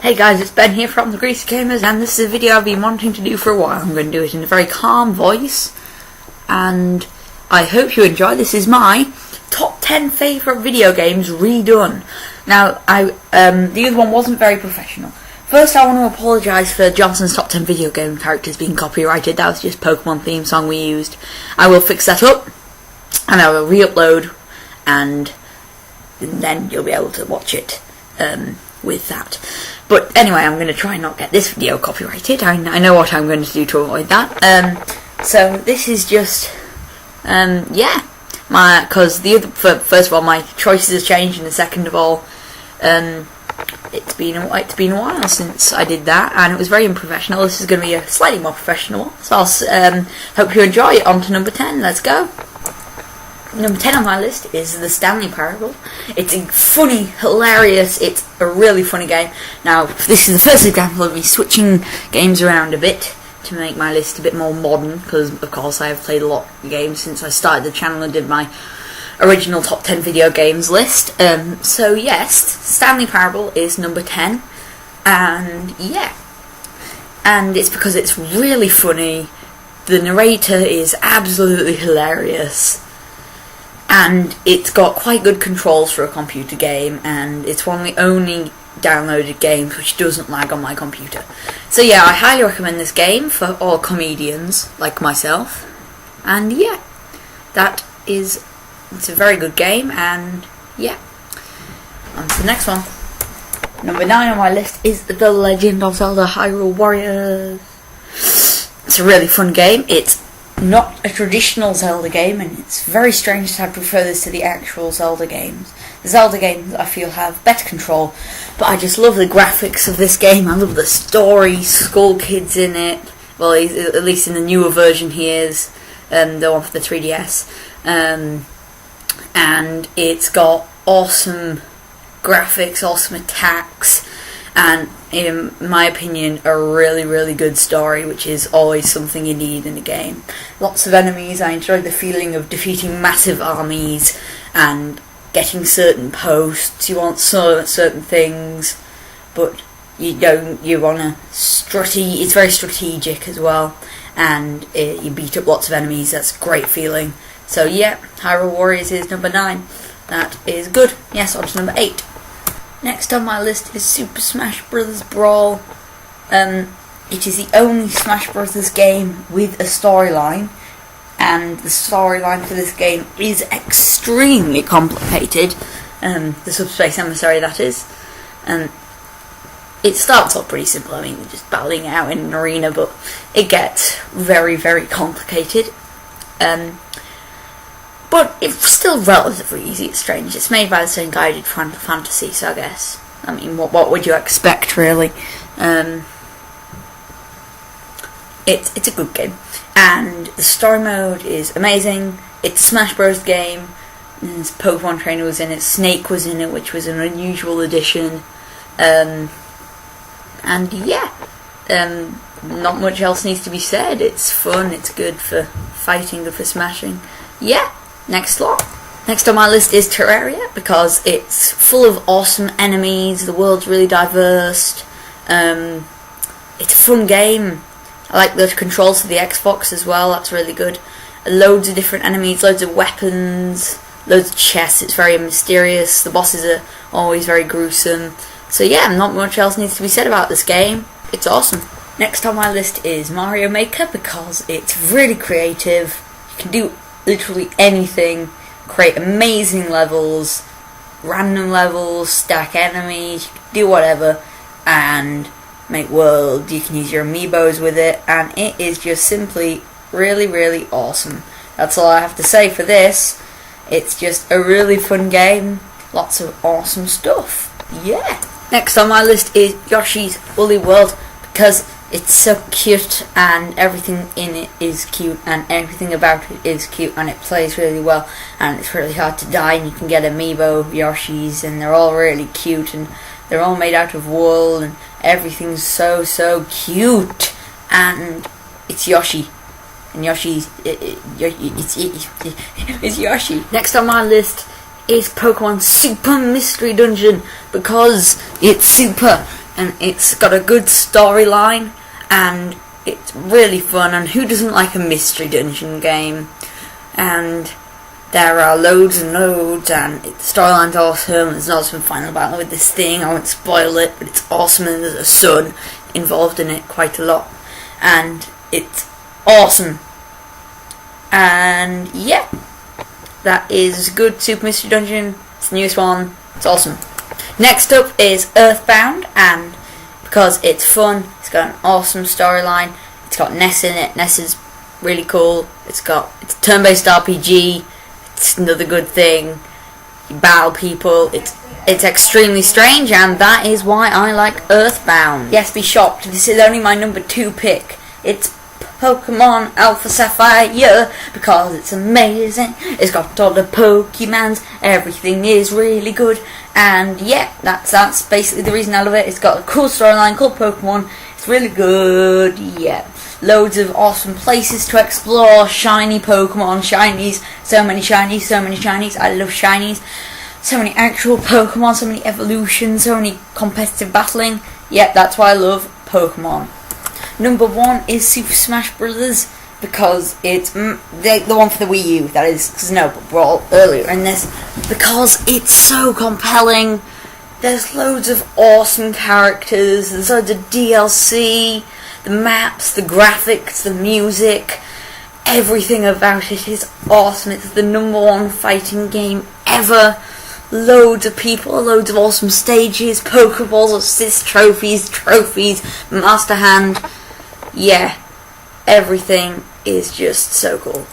Hey guys, it's Ben here from the Greasy Gamers, and this is a video I've been wanting to do for a while. I'm going to do it in a very calm voice, and I hope you enjoy. This is my top 10 favourite video games redone. Now, the other one wasn't very professional. First, I want to apologise for Johnson's top 10 video game characters being copyrighted. That was just Pokemon theme song we used. I will fix that up, and I will re-upload, and then you'll be able to watch it with that. But anyway, I'm going to try and not get this video copyrighted. I know what I'm going to do to avoid that. So this is just, because first of all, my choices have changed, and second of all, it's been a while since I did that, and it was very unprofessional. This is going to be a slightly more professional one. So I'll hope you enjoy it. On to number 10. Let's go. Number 10 on my list is the Stanley Parable. It's funny, hilarious, it's a really funny game. Now, this is the first example of me switching games around a bit to make my list a bit more modern, because of course I have played a lot of games since I started the channel and did my original top 10 video games list. So yes, Stanley Parable is number 10, and yeah. And it's because it's really funny, the narrator is absolutely hilarious, and it's got quite good controls for a computer game, and it's one of the only downloaded games which doesn't lag on my computer. So yeah, I highly recommend this game for all comedians like myself. And yeah, it's a very good game, and yeah. On to the next one. Number 9 on my list is The Legend of Zelda Hyrule Warriors. It's a really fun game. It's not a traditional Zelda game, and it's very strange that I prefer this to the actual Zelda games. The Zelda games, I feel, have better control, but I just love the graphics of this game. I love the story, Skull Kid's in it, well, at least in the newer version he is, the one for the 3DS, and it's got awesome graphics, awesome attacks, and in my opinion, a really, really good story, which is always something you need in a game. Lots of enemies. I enjoy the feeling of defeating massive armies and getting certain posts. You want certain things, but you don't. You want to it's very strategic as well, and you beat up lots of enemies. That's a great feeling. So yeah, Hyrule Warriors is number 9. That is good. Yes, on to number 8. Next on my list is Super Smash Bros. Brawl. It is the only Smash Bros. Game with a storyline, and the storyline for this game is extremely complicated. The Subspace Emissary, that is. It starts off pretty simple. I mean, we're just battling it out in an arena, but it gets very, very complicated. But it's still relatively easy. It's strange. It's made by the same guy who did Final Fantasy, so I guess. I mean, what would you expect, really? It's a good game, and the story mode is amazing. It's a Smash Bros. Game. There's Pokemon Trainer was in it. Snake was in it, which was an unusual addition. And yeah, not much else needs to be said. It's fun. It's good for fighting, good for smashing. Yeah. Next lot. Next on my list is Terraria, because it's full of awesome enemies, the world's really diverse, it's a fun game. I like the controls for the Xbox as well, that's really good. Loads of different enemies, loads of weapons, loads of chests, it's very mysterious, the bosses are always very gruesome. So yeah, not much else needs to be said about this game, it's awesome. Next on my list is Mario Maker, because it's really creative, you can do literally anything, create amazing levels, random levels, stack enemies, you can do whatever, and make worlds. You can use your amiibos with it, and it is just simply really, really awesome. That's all I have to say for this. It's just a really fun game, lots of awesome stuff. Yeah. Next on my list is Yoshi's Woolly World, because it's so cute, and everything in it is cute, and everything about it is cute, and it plays really well, and it's really hard to die, and you can get amiibo Yoshis, and they're all really cute, and they're all made out of wool, and everything's so cute, and it's Yoshi, and it's Yoshi. Next on my list is Pokemon Super Mystery Dungeon, because it's super, and it's got a good storyline, and it's really fun. And who doesn't like a mystery dungeon game? And there are loads and loads, and the storyline's awesome. There's an awesome final battle with this thing. I won't spoil it, but it's awesome, and there's a son involved in it quite a lot, and it's awesome. And yeah, that is good Super Mystery Dungeon. It's the newest one. It's awesome. Next up is Earthbound, and because it's fun, it's got an awesome storyline. It's got Ness in it. Ness is really cool. It's a turn-based RPG. It's another good thing. You battle people. It's extremely strange, and that is why I like Earthbound. Yes, be shocked. This is only my number 2 pick. It's Pokemon Alpha Sapphire, because it's amazing. It's got all the Pokemons. Everything is really good. And yeah, that's basically the reason I love it. It's got a cool storyline called Pokemon. It's really good. Yeah. Loads of awesome places to explore. Shiny Pokemon, shinies. So many shinies, so many shinies. I love shinies. So many actual Pokemon, so many evolutions, so many competitive battling. Yeah, that's why I love Pokemon. Number 1 is Super Smash Bros. Because it's the one for the Wii U, that is, because no, but Brawl earlier in this, because it's so compelling. There's loads of awesome characters, there's loads of DLC, the maps, the graphics, the music, everything about it is awesome. It's the number 1 fighting game ever. Loads of people, loads of awesome stages, Pokeballs, assist trophies, Master Hand. Yeah, everything is just so cool.